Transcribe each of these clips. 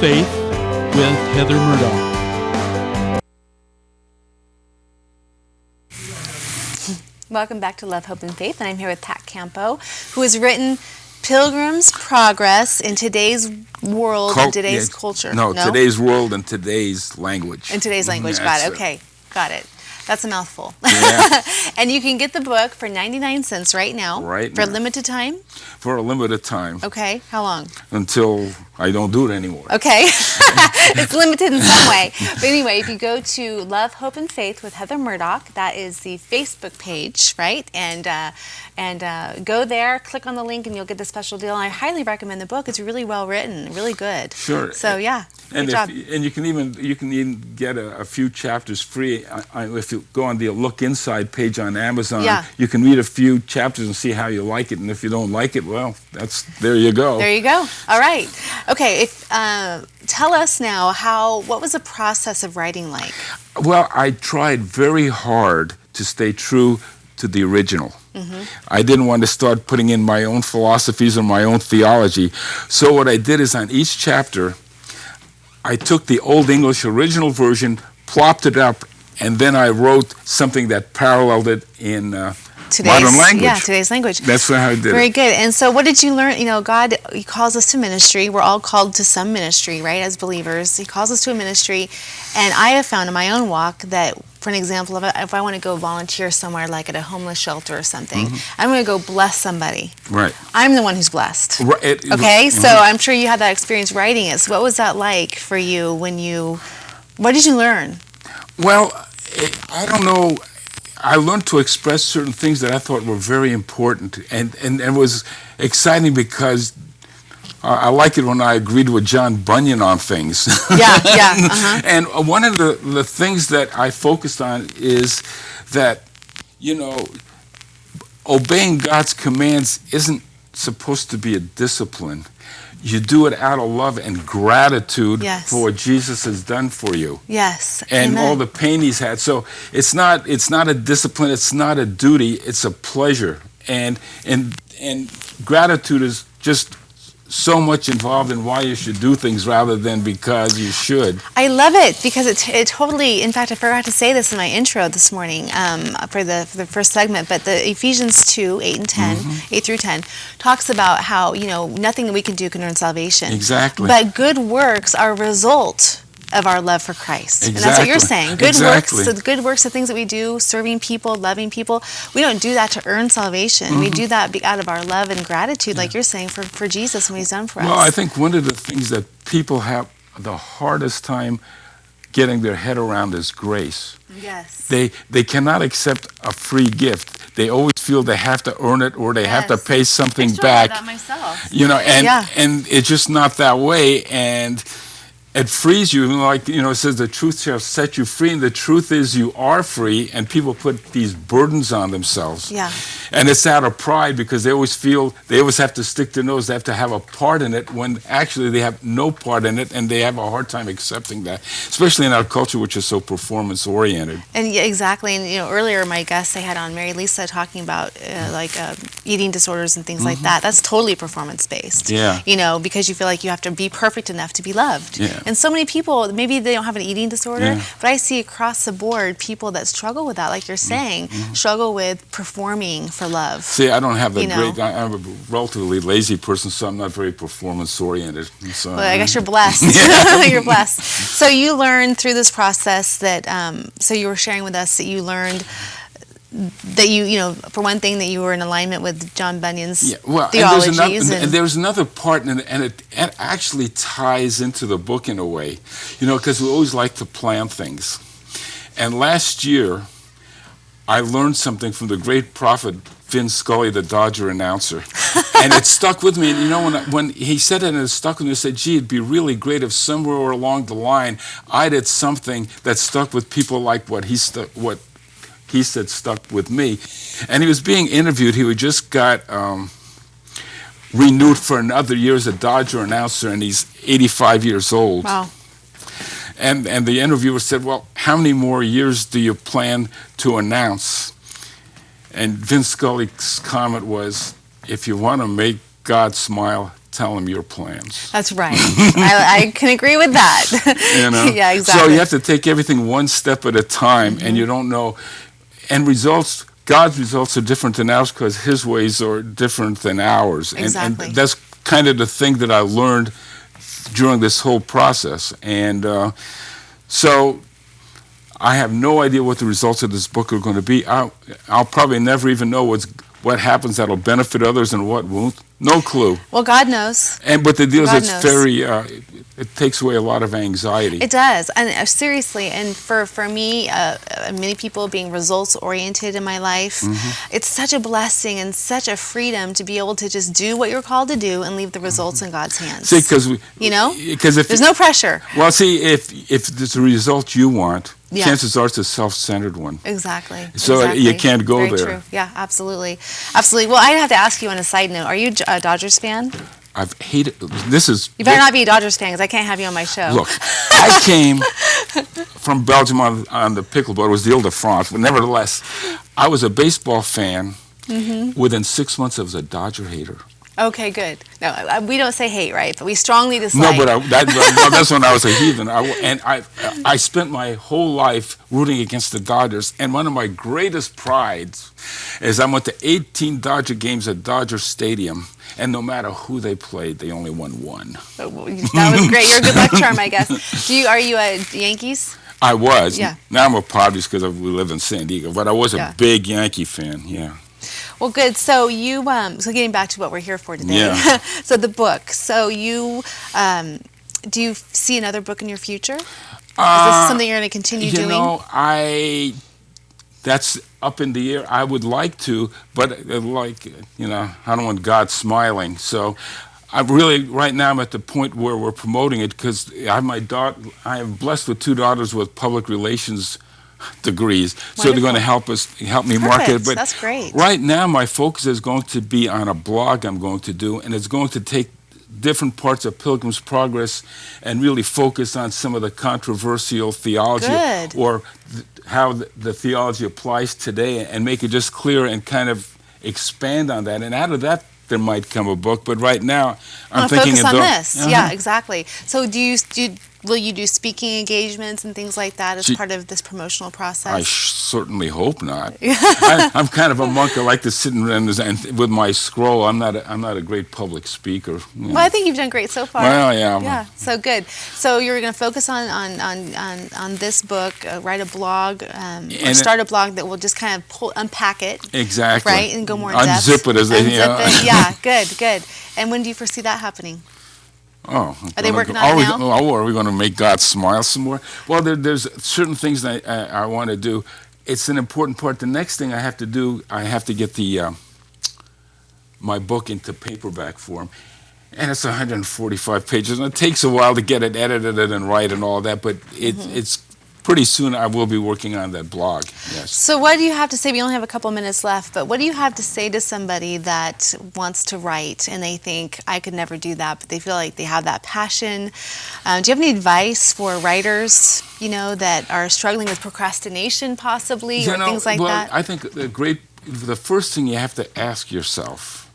Faith with Heather Murdock. Welcome back to Love, Hope, and Faith, and I'm here with Campo, who has written Pilgrims Progress in today's world and today's culture. No, today's world and today's language. In today's language, got it. Okay, got it. That's a mouthful. Yeah. And you can get the book for 99 cents right now. Right for now. a limited time? For a limited time. Okay, how long? Until I don't do it anymore. Okay. It's limited in some way. But anyway, if you go to Love, Hope, and Faith with Heather Murdock, that is the Facebook page, right? And go there, click on the link, and you'll get the special deal. And I highly recommend the book. It's really well written, really good. Sure. So yeah, and good job. And you can even get a few chapters free if you go on the Look Inside page on Amazon. Yeah. You can read a few chapters and see how you like it. And if you don't like it, well, there you go. There you go. All right. Okay. Tell us now what was the process of writing like? Well, I tried very hard to stay true to the original. Mm-hmm. I didn't want to start putting in my own philosophies or my own theology. So what I did is on each chapter, I took the Old English original version, plopped it up, and then I wrote something that paralleled it in modern language. Yeah, today's language. That's how I did it. Very good. And so what did you learn? You know, God, He calls us to ministry. We're all called to some ministry, right, as believers. He calls us to a ministry. And I have found in my own walk that, for an example, if I want to go volunteer somewhere like at a homeless shelter or something, I'm going to go bless somebody. Right. I'm the one who's blessed. Right. Okay? So I'm sure you had that experience writing it. So what was that like for you what did you learn? Well, I don't know. I learned to express certain things that I thought were very important, and it was exciting because I like it when I agreed with John Bunyan on things. Yeah. Uh-huh. And one of the things that I focused on is that, obeying God's commands isn't supposed to be a discipline. You do it out of love and gratitude for what Jesus has done for you. Yes. And Amen. all the pain He's had. So it's not a discipline, it's not a duty, it's a pleasure. And gratitude is just so much involved in why you should do things rather than because you should. I love it because it totally, in fact, I forgot to say this in my intro this morning for the first segment, but the Ephesians 2, 8 and 10, 8 through 10, talks about how, nothing that we can do can earn salvation. Exactly. But good works are a result of our love for Christ. Exactly. And that's what you're saying. Good Exactly. works, the good works, the things that we do, serving people, loving people, we don't do that to earn salvation. We do that out of our love and gratitude, like you're saying, for Jesus and what He's done for us. Well, I think one of the things that people have the hardest time getting their head around is grace. Yes. They cannot accept a free gift. They always feel they have to earn it or they have to pay something back. I struggle with that myself. And it's just not that way. And it frees you, it says the truth shall set you free, and the truth is you are free, and people put these burdens on themselves. Yeah. And it's out of pride because they always feel they always have to stick their nose, they have to have a part in it, when actually they have no part in it, and they have a hard time accepting that, especially in our culture, which is so performance-oriented. And yeah, exactly. And earlier my guest I had on, Mary Lisa, talking about eating disorders and things like that. That's totally performance-based. Yeah. Because you feel like you have to be perfect enough to be loved. Yeah. And so many people, maybe they don't have an eating disorder, but I see across the board people that struggle with that, like you're saying, struggle with performing for love. See, I don't have I'm a relatively lazy person, so I'm not very performance-oriented. So, well, I guess you're blessed. You're blessed. So you learned through this process that, so you were sharing with us that you learned that for one thing, that you were in alignment with John Bunyan's theologies. And there's another part, and it actually ties into the book in a way, because we always like to plan things. And last year, I learned something from the great prophet Vin Scully, the Dodger announcer. And it stuck with me. And when he said it and it stuck with me, I said, gee, it'd be really great if somewhere along the line I did something that stuck with people like what he said stuck with me. And he was being interviewed. He had just got renewed for another year as a Dodger announcer, and he's 85 years old. Wow. And the interviewer said, well, how many more years do you plan to announce? And Vin Scully's comment was, if you want to make God smile, tell them your plans. That's right. I can agree with that. You know? Yeah, exactly. So you have to take everything one step at a time, and you don't know. And results, God's results are different than ours because His ways are different than ours. Exactly. And that's kind of the thing that I learned during this whole process. And so I have no idea what the results of this book are going to be. I'll probably never even know what happens that'll benefit others and what won't. No clue. Well, God knows. But the deal is God it's knows. very, it takes away a lot of anxiety. It does, and seriously, and for me, many people being results oriented in my life, it's such a blessing and such a freedom to be able to just do what you're called to do and leave the results in God's hands. See, because if there's no pressure. Well, see, if there's a result you want, Yeah. chances are it's a self-centered one. Exactly. So exactly. you can't go Very there. True. Yeah, absolutely, absolutely. Well, I have to ask you on a side note: are you a Dodgers fan? I've hated this. You better not be a Dodgers fan because I can't have you on my show. Look, I came from Belgium on the pickleball. It was the Ile-de-France, but nevertheless, I was a baseball fan. Within 6 months, I was a Dodger hater. Okay, good. No, we don't say hate, right? But we strongly dislike. No, but that's when I was a heathen. I spent my whole life rooting against the Dodgers, and one of my greatest prides is I went to 18 Dodger games at Dodger Stadium, and no matter who they played, they only won one. That was great. You're a good luck charm, I guess. Are you a Yankees? I was. Yeah. Now I'm a Padres because we live in San Diego, but I was Yeah. a big Yankee fan. Yeah. Well, good. So you, so getting back to what we're here for today. Yeah. So the book. So you, do you see another book in your future? Is this something you're going to continue doing? You know, that's up in the air. I would like to, but I don't want God smiling. So right now I'm at the point where we're promoting it because I have my daughter. I am blessed with 2 daughters with public relations degrees, so they're going to help me market it. But that's great. Right now, my focus is going to be on a blog I'm going to do, and it's going to take different parts of Pilgrims Progress and really focus on some of the controversial theology Good. or how the theology applies today, and make it just clear and kind of expand on that. And out of that, there might come a book. But right now, I'm thinking focus on this. Uh-huh. Yeah, exactly. So will you do speaking engagements and things like that as part of this promotional process? I certainly hope not. I'm kind of a monk. I like to sit and with my scroll. I'm not a great public speaker. You know. Well, I think you've done great so far. Well, yeah. Yeah, so good. So you're going to focus on this book, write a blog, or start a blog that will just kind of unpack it. Exactly. Right, and go more in depth. Unzip it as they. Unzip it. Yeah, good. And when do you foresee that happening? Oh, are they working on it now? Are we going to make God smile some more? Well, there's certain things that I want to do. It's an important part. The next thing I have to do, I have to get my book into paperback form. And it's 145 pages, and it takes a while to get it edited and write and all that, but it's pretty soon I will be working on that blog, yes. So what do you have to say? We only have a couple minutes left, but what do you have to say to somebody that wants to write and they think, I could never do that, but they feel like they have that passion? Do you have any advice for writers, that are struggling with procrastination possibly, or things like that? I think the first thing you have to ask yourself,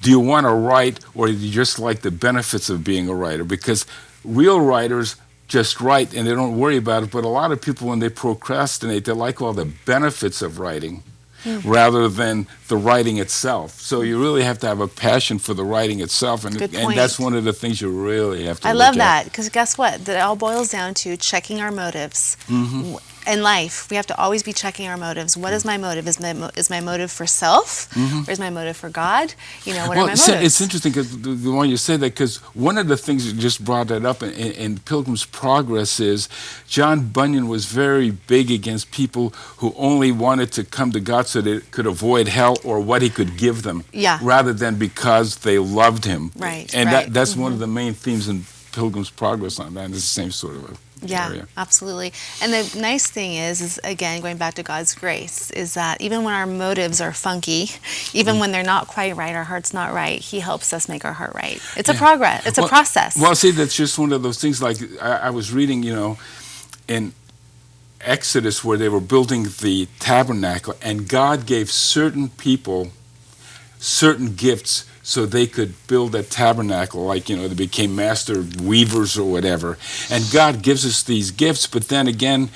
do you want to write, or do you just like the benefits of being a writer? Because real writers just write and they don't worry about it, but a lot of people, when they procrastinate, they like all the benefits of writing rather than the writing itself. So you really have to have a passion for the writing itself, and that's one of the things you really have to look at. I love that, because guess what? That all boils down to checking our motives. In life, we have to always be checking our motives. What is my motive? Is my motive for self, or is my motive for God? What are my motives? It's interesting because the one you say that, because one of the things you just brought that up in Pilgrims Progress is John Bunyan was very big against people who only wanted to come to God so they could avoid hell or what He could give them, rather than because they loved Him. Right. And that's one of the main themes in Pilgrims Progress on that. It's the same sort of area. Absolutely. And the nice thing is again, going back to God's grace, is that even when our motives are funky, even when they're not quite right, our heart's not right, He helps us make our heart right. It's a progress. It's a process. Well, see, that's just one of those things. Like I was reading, in Exodus, where they were building the tabernacle, and God gave certain people certain gifts. so they could build that tabernacle, like, they became master weavers or whatever. And God gives us these gifts, but then again,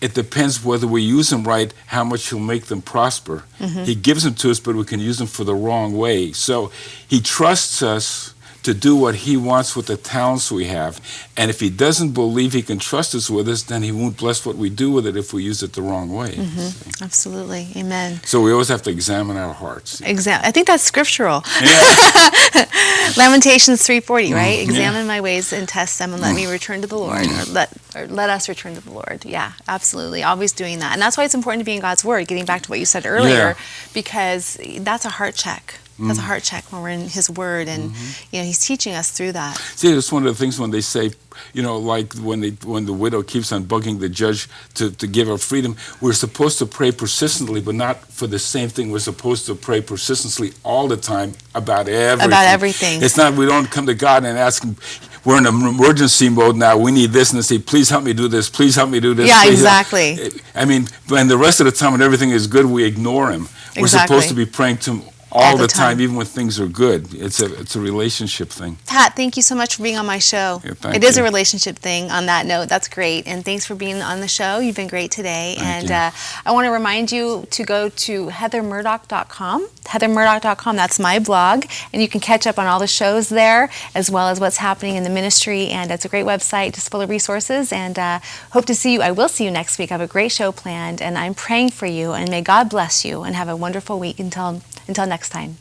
it depends whether we use them right, how much he'll make them prosper. He gives them to us, but we can use them for the wrong way. So he trusts us to do what he wants with the talents we have. And if he doesn't believe he can trust us with us, then he won't bless what we do with it if we use it the wrong way. Absolutely. Amen. So we always have to examine our hearts. I think that's scriptural. Yeah. Lamentations 3:40, right? Yeah. Examine my ways and test them, and let me return to the Lord, or let us return to the Lord. Yeah, absolutely. Always doing that. And that's why it's important to be in God's Word, getting back to what you said earlier, because that's a heart check. That's a heart check when we're in his word, and he's teaching us through that. See, that's one of the things when they say, like when the widow keeps on bugging the judge to give her freedom, we're supposed to pray persistently, but not for the same thing. We're supposed to pray persistently all the time about everything. About everything. It's not, we don't come to God and ask him, we're in an emergency mode now, we need this, and say, please help me do this, please help me do this. Yeah, exactly. I mean, and the rest of the time when everything is good, we ignore him. We're supposed to be praying to him all the time, even when things are good. It's a relationship thing. Pat, thank you so much for being on my show. Yeah, it is a relationship thing. On that note, that's great. And thanks for being on the show. You've been great today. Thank and I want to remind you to go to heathermurdock.com. Heathermurdock.com, that's my blog. And you can catch up on all the shows there, as well as what's happening in the ministry. And it's a great website, just full of resources. And hope to see you. I will see you next week. I have a great show planned. And I'm praying for you. And may God bless you. And have a wonderful week until next time.